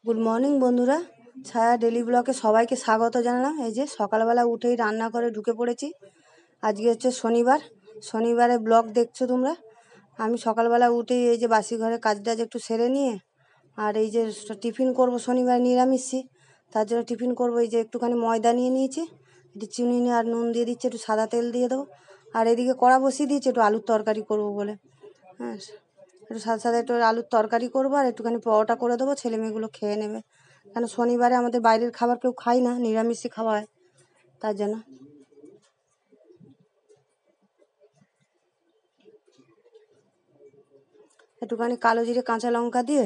Good morning বন্ধুরা, ছায়া daily ব্লকে সবাইকে স্বাগত জানালাম। এই যে সকালবেলা উঠেই রান্নাঘরে ঢুকে পড়েছি। আজকে হচ্ছে শনিবার, শনিবারে ব্লগ দেখছো তোমরা। আমি সকালবেলা উঠেই এই যে বাসি ঘরে কাজ টাজ একটু সেরে নিয়ে, আর এই যে টিফিন করব, শনিবার নিরামিষই, তার জন্য টিফিন করব। এই যে একটুখানি ময়দা নিয়ে নিয়েছি, একটু চিনি নিয়ে আর নুন দিয়ে দিচ্ছি, একটু সাদা তেল দিয়ে দেবো। আর এদিকে কড়া বসিয়ে দিয়েছি একটু আলুর তরকারি করবো বলে। হ্যাঁ, একটু সাথে সাথে একটু আলুর তরকারি করবো আর একটুখানি পরোটা করে দেবো, ছেলে মেয়েগুলো খেয়ে নেবে। কেন শনিবারে আমাদের বাইরের খাবার কেউ খাই না, নিরামিষই খাওয়া হয়, তার জন্য। একটুখানি কালো জিরে কাঁচা লঙ্কা দিয়ে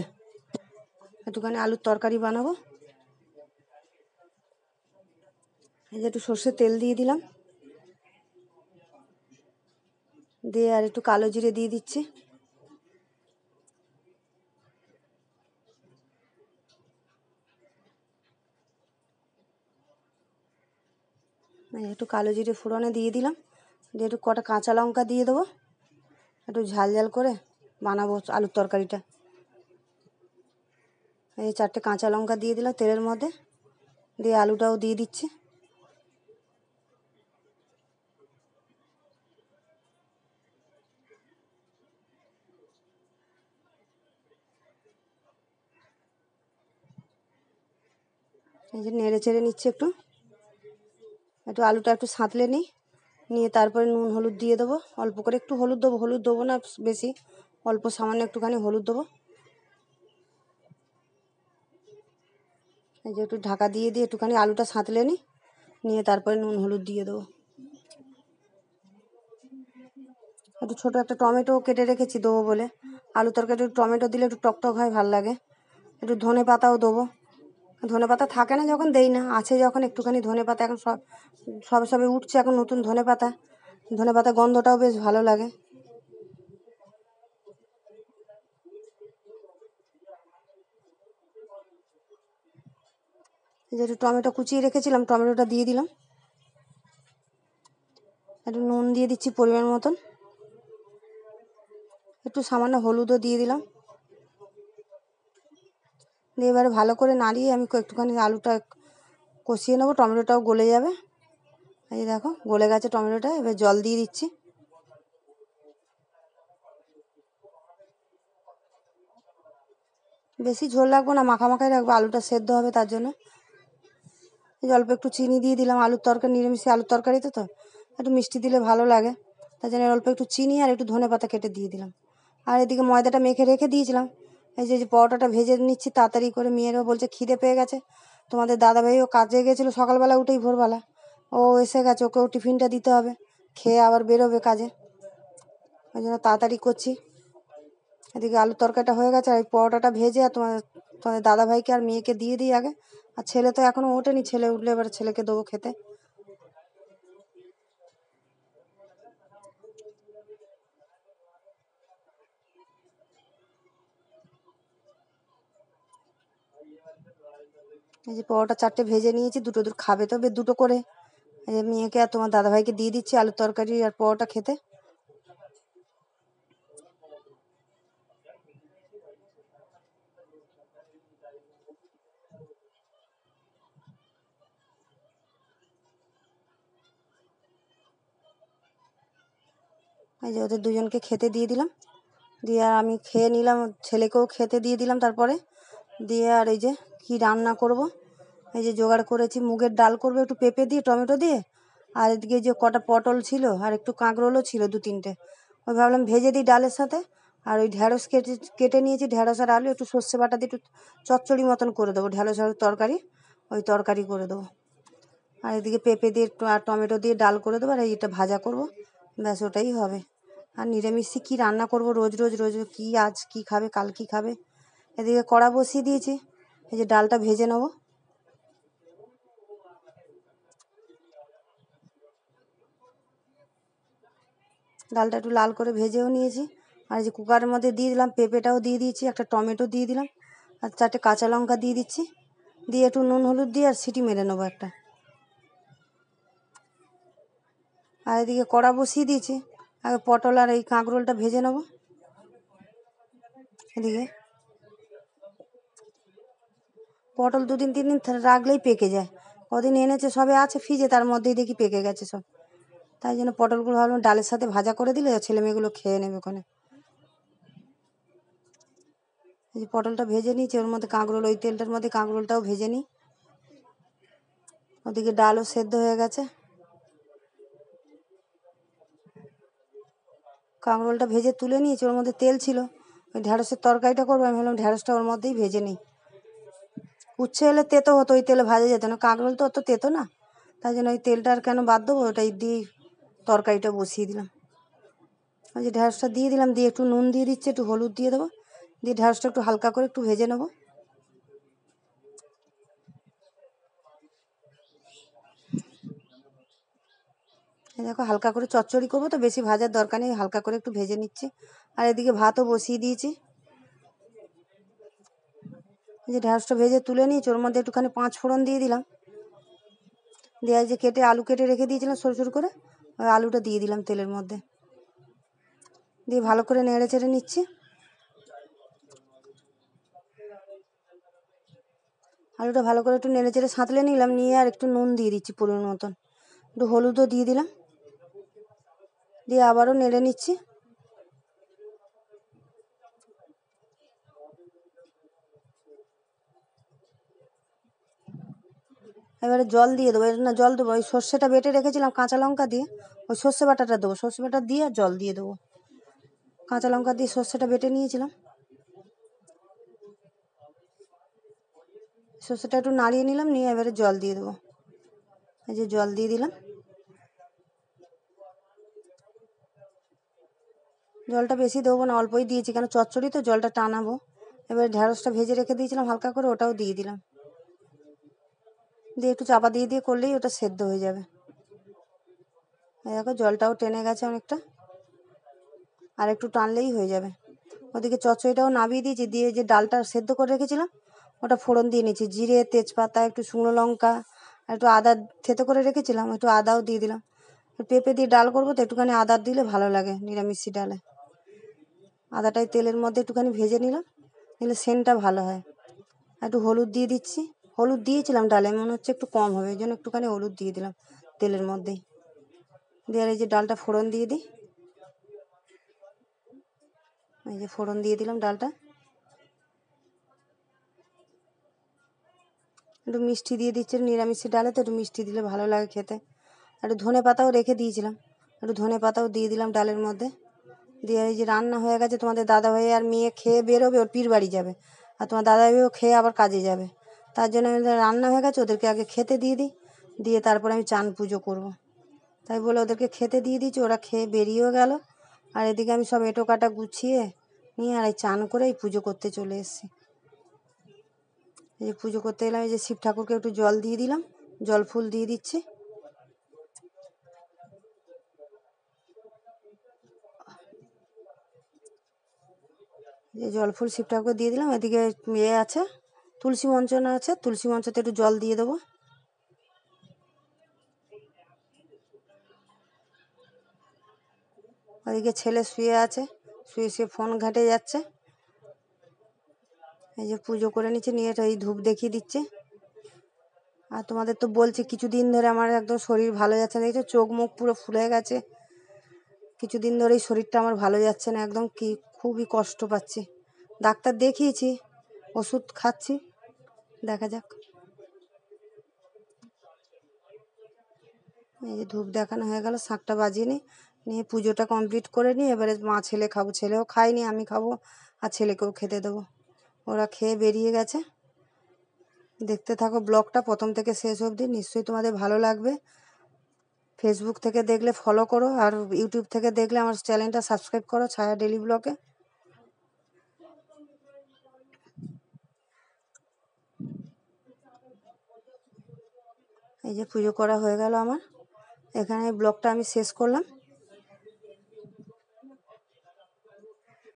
একটুখানি আলুর তরকারি বানাবো। এই যে একটু সর্ষের তেল দিয়ে দিলাম, দিয়ে আর একটু কালো জিরে দিয়ে দিচ্ছি। একটু কালো জিরে ফোড়নে দিয়ে দিলাম, দিয়ে একটু কটা কাঁচা লঙ্কা দিয়ে দেবো, একটু ঝাল ঝাল করে বানাবো আলুর তরকারিটা। এই 4টে কাঁচা লঙ্কা দিয়ে দিলাম তেলের মধ্যে, দিয়ে আলুটাও দিয়ে দিচ্ছি। এই যে নেড়ে চেড়ে নিচ্ছি, একটু একটু আলুটা একটু সাঁতলে নিই, নিয়ে তারপরে নুন হলুদ দিয়ে দেবো। অল্প করে একটু হলুদ দেবো না বেশি, অল্প সামান্য একটুখানি হলুদ দেবো। এই যে একটু ঢাকা দিয়ে একটুখানি আলুটা সাঁতলে নিই, নিয়ে তারপরে নুন হলুদ দিয়ে দেবো। একটু ছোটো একটা টমেটো কেটে রেখেছি দেবো বলে, আলু তরকারি একটু টমেটো দিলে একটু টকটক হয়, ভালো লাগে। একটু ধনে পাতাও দেবো, ধনে পাতা থাকে না যখন দেই না, আছে যখন একটুখানি ধনে পাতা। এখন সবে সবে উঠছে এখন নতুন ধনে পাতা, ধনে পাতা গন্ধটাও বেশ ভালো লাগে। এই যে একটু টমেটো কুচিয়ে রেখেছিলাম, টমেটোটা দিয়ে দিলাম। একটু নুন দিয়ে দিচ্ছি পরিমাণ মতন, একটু সামান্য হলুদও দিয়ে দিলাম। দিয়ে এবারে ভালো করে নাড়িয়ে আমি একটুখানি আলুটা কষিয়ে নেবো, টমেটোটাও গলে যাবে। এই দেখো গলে গেছে টমেটোটা, এবার জল দিয়ে দিচ্ছি। বেশি ঝোল রাখবো না, মাখামাখাই রাখবো, আলুটা সেদ্ধ হবে তার জন্য। অল্প একটু চিনি দিয়ে দিলাম, আলুর তরকারি নিরামিষ আলুর তরকারিতে তো একটু মিষ্টি দিলে ভালো লাগে, তার জন্য অল্প একটু চিনি আর একটু ধনে পাতা কেটে দিয়ে দিলাম। আর এদিকে ময়দাটা মেখে রেখে দিয়েছিলাম। এই যে পরোটাটা ভেজে নিচ্ছি তাড়াতাড়ি করে। মেয়েরও বলছে খিদে পেয়ে গেছে, তোমাদের দাদাভাইও কাজে গেছিলো সকালবেলা উঠেই ভোরবেলা, ও এসে গেছে, ওকেও টিফিনটা দিতে হবে, খেয়ে আবার বেরোবে কাজে, ওই জন্য তাড়াতাড়ি করছি। এদিকে আলুর তরকারিটা হয়ে গেছে, আর এই পরোটাটা ভেজে আর তোমাদের দাদাভাইকে আর মেয়েকে দিয়ে দিই আগে। আর ছেলে তো এখনও ওঠেনি, ছেলে উঠলে এবার ছেলেকে দেবো খেতে। এই যে পরোটা 4টে ভেজে নিয়েছি, দুটো খাবে তো দুটো করে। এই যে মেয়েকে আর তোমার দাদাভাইকে দিয়ে দিচ্ছি আলুর তরকারি আর পরোটা খেতে। এই যে ওদের দুজনকে খেতে দিয়ে দিলাম, দিয়ে আর আমি খেয়ে নিলাম, ছেলেকেও খেতে দিয়ে দিলাম তারপরে। দিয়ে আর এই যে কি রান্না করব, এই যে জোগাড় করেছি, মুগের ডাল করবো একটু পেঁপে দিয়ে টমেটো দিয়ে। আর এদিকে যে কটা পটল ছিল আর একটু কাঁকরোলও ছিল 2-3টে, ওই ভাবলাম ভেজে দিই ডালের সাথে। আর ওই ঢ্যাঁড়স কেটে নিয়েছি, ঢ্যাঁড়স আর আলু একটু সর্ষে বাটা দিয়ে একটু চচ্চড়ি মতন করে দেবো, ঢ্যাঁড়স আলুর তরকারি, ওই তরকারি করে দেবো। আর এদিকে পেঁপে দিয়ে একটু আর টমেটো দিয়ে ডাল করে দেবো, আর এইটা ভাজা করব, ব্যাস ওটাই হবে। আর নিরামিষই কী রান্না করব, রোজ রোজ রোজ কী, আজ কী খাবে কাল কী খাবে। এদিকে কড়া বসিয়ে দিয়েছি, এই যে ডালটা ভেজে নেবো। ডালটা একটু লাল করে ভেজেও নিয়েছি। আর এই যে কুকারের মধ্যে দিয়ে দিলাম, পেঁপেটাও দিয়ে দিয়েছি, একটা টমেটো দিয়ে দিলাম, আর 4টে কাঁচা লঙ্কা দিয়ে দিচ্ছি, দিয়ে একটু নুন হলুদ দিয়ে আর সিটি মেরে নেবো একটা। আর এদিকে কড়া বসিয়ে দিয়েছি, আগে পটল আর এই কাঁকরোলটা ভেজে নেবো। এদিকে পটল 2 দিন 3 দিন রাখলেই পেকে যায়। কদিন এনেছে সবে আছে ফ্রিজে, তার মধ্যেই দেখি পেকে গেছে সব। তাই জন্য পটলগুলো ভাবলাম ডালের সাথে ভাজা করে দিলে ছেলে মেয়েগুলো খেয়ে নেবে ওখানে। এই যে পটলটা ভেজে নিয়েছি, ওর মধ্যে কাঁকরোল, ওই তেলটার মধ্যে কাঁকরোলটাও ভেজে নিই। ওদিকে ডালও সেদ্ধ হয়ে গেছে। কাঁকরোলটা ভেজে তুলে নিয়েছি, ওর মধ্যে তেল ছিল। ওই ঢ্যাঁড়সের তরকারিটা করবো, আমি ভাবলাম ঢ্যাঁড়সটা ওর মধ্যেই ভেজে নিই। উচ্ছে হলে তেতো হতো, ওই তেলে ভাজা যেত না। কাঁকরোল তো অত তেতো না, তাই জন্য ওই তেলটা আর কেন বাদ দেবো, ওটাই দিয়েই তরকারিটা বসিয়ে দিলাম। ওই যে ঢ্যাঁড়সটা দিয়ে দিলাম, দিয়ে একটু নুন দিয়ে দিচ্ছি, একটু হলুদ দিয়ে দেবো, দিয়ে ঢ্যাঁড়সটা একটু হালকা করে একটু ভেজে নেবো। দেখো হালকা করে চচ্চড়ি করবো তো, বেশি ভাজার দরকার নেই, হালকা করে একটু ভেজে নিচ্ছি। আর এদিকে ভাতও বসিয়ে দিয়েছি। এই যে ঢ্যাঁড়সটা ভেজে তুলে নিয়েছি, ওর মধ্যে একটুখানি 5 ফোড়ন দিয়ে দিলাম। দিয়ে যে আলু কেটে রেখে দিয়েছিলাম সরু সরু করে, ওই আলুটা দিয়ে দিলাম তেলের মধ্যে, দিয়ে ভালো করে নেড়ে চেড়ে নিচ্ছি। আলুটা ভালো করে একটু নেড়ে চেড়ে সাঁতলে নিলাম, নিয়ে আর একটু নুন দিয়ে দিচ্ছি পরিমাণ মতন, একটু হলুদও দিয়ে দিলাম, দিয়ে আবারও নেড়ে নিচ্ছি। এবারে জল দিয়ে দেবো, না জল দেবো, ওই সর্ষেটা বেটে রেখেছিলাম কাঁচা লঙ্কা দিয়ে, ওই সর্ষে বাটাটা দেবো, সর্ষে বাটা দিয়ে আর জল দিয়ে দেবো। কাঁচা লঙ্কা দিয়ে সর্ষেটা বেটে নিয়েছিলাম, সর্ষেটা একটু নাড়িয়ে নিলাম, নিয়ে এবারে জল দিয়ে দেবো। এই যে জল দিয়ে দিলাম, জলটা বেশি দেবো না, অল্পই দিয়েছি, কেন চচ্চড়ি তো জলটা টানাবো। এবারে ঢ্যাঁড়সটা ভেজে রেখে দিয়েছিলাম হালকা করে, ওটাও দিয়ে দিলাম, দিয়ে একটু চাপা দিয়ে দিয়ে করলেই ওটা সেদ্ধ হয়ে যাবে। এই দেখো জলটাও টেনে গেছে অনেকটা, আর একটু টানলেই হয়ে যাবে। ওদিকে চচ্চড়িটাও নামিয়ে দিয়েছি, দিয়ে যে ডালটা সেদ্ধ করে রেখেছিলাম ওটা ফোড়ন দিয়ে নিয়েছি, জিরে, তেজপাতা, একটু শুকনো লঙ্কা, একটু আদা থেতো করে রেখেছিলাম, একটু আদাও দিয়ে দিলাম। পেঁপে দিয়ে ডাল করবো তো একটুখানি আদা দিলে ভালো লাগে নিরামিষি ডালে। আদাটাই তেলের মধ্যে একটুখানি ভেজে নিলাম, নিলে সেন্টটা ভালো হয়। একটু হলুদ দিয়ে দিচ্ছি, হলুদ দিয়েছিলাম ডালে, মনে হচ্ছে একটু কম হবে, এই জন্য একটুখানি হলুদ দিয়ে দিলাম তেলের মধ্যেই। দিয়ে আর এই যে ডালটা ফোড়ন দিয়ে দিই, এই যে ফোড়ন দিয়ে দিলাম ডালটা। একটু মিষ্টি দিয়ে দিচ্ছি, নিরামিষি ডালে তো একটু মিষ্টি দিলে ভালো লাগে খেতে। একটু ধনে পাতাও রেখে দিয়েছিলাম, একটু ধনে পাতাও দিয়ে দিলাম ডালের মধ্যে। দিয়ে এই যে রান্না হয়ে গেছে, তোমাদের দাদাভাই আর মেয়ে খেয়ে বেরোবে, ওর পীর বাড়ি যাবে, আর তোমার দাদাভাইও খেয়ে আবার কাজে যাবে। তার জন্য রান্না হয়ে গেছে, ওদেরকে আগে খেতে দিয়ে দিই, দিয়ে তারপরে আমি চান পুজো করব। তাই বলে ওদেরকে খেতে দিয়ে দিয়েছি, ওরা খেয়ে বেরিয়েও গেল। আর এদিকে আমি সব এঁটো কাটা গুছিয়ে নিয়ে আর এই চান করে এই পুজো করতে চলে এসেছি। এই যে পুজো করতে এলাম, এই যে শিব ঠাকুরকে একটু জল দিয়ে দিলাম, জল ফুল দিয়ে দিচ্ছি। যে জল ফুল শিব ঠাকুর দিয়ে দিলাম। এদিকে ইয়ে আছে, তুলসী মঞ্চ না আছে, তুলসী মঞ্চতে একটু জল দিয়ে দেবো। ওদিকে ছেলে শুয়ে আছে, শুয়ে শুয়ে ফোন ঘাঁটে যাচ্ছে। এই যে পুজো করে নিচ্ছে, নিয়ে এই ধূপ দেখিয়ে দিচ্ছে। আর তোমাদের তো বলছি কিছুদিন ধরে আমার একদম শরীর ভালো যাচ্ছে না, দেখছো চোখ মুখ পুরো ফুলে গেছে। কিছুদিন ধরেই শরীরটা আমার ভালো যাচ্ছে না একদম, কি খুবই কষ্ট পাচ্ছি। ডাক্তার দেখিয়েছি, ওষুধ খাচ্ছি, দেখা যাক। এই যে ধূপ দেখানো হয়ে গেল, শাঁখটা বাজিয়ে নিই, নিয়ে পুজোটা কমপ্লিট করে নিই। এবারে মা ছেলে খাবো, ছেলেও খায়নি, আমি খাবো, আর ছেলেকেও খেতে দেবো। ওরা খেয়ে বেরিয়ে গেছে। দেখতে থাকো ব্লগটা প্রথম থেকে শেষ অবধি, নিশ্চয়ই তোমাদের ভালো লাগবে। ফেসবুক থেকে দেখলে ফলো করো, আর ইউটিউব থেকে দেখলে আমার চ্যানেলটা সাবস্ক্রাইব করো, ছায়া ডেলি ব্লগে। এই যে পুজো করা হয়ে গেল আমার, এখানে ব্লগটা আমি শেষ করলাম।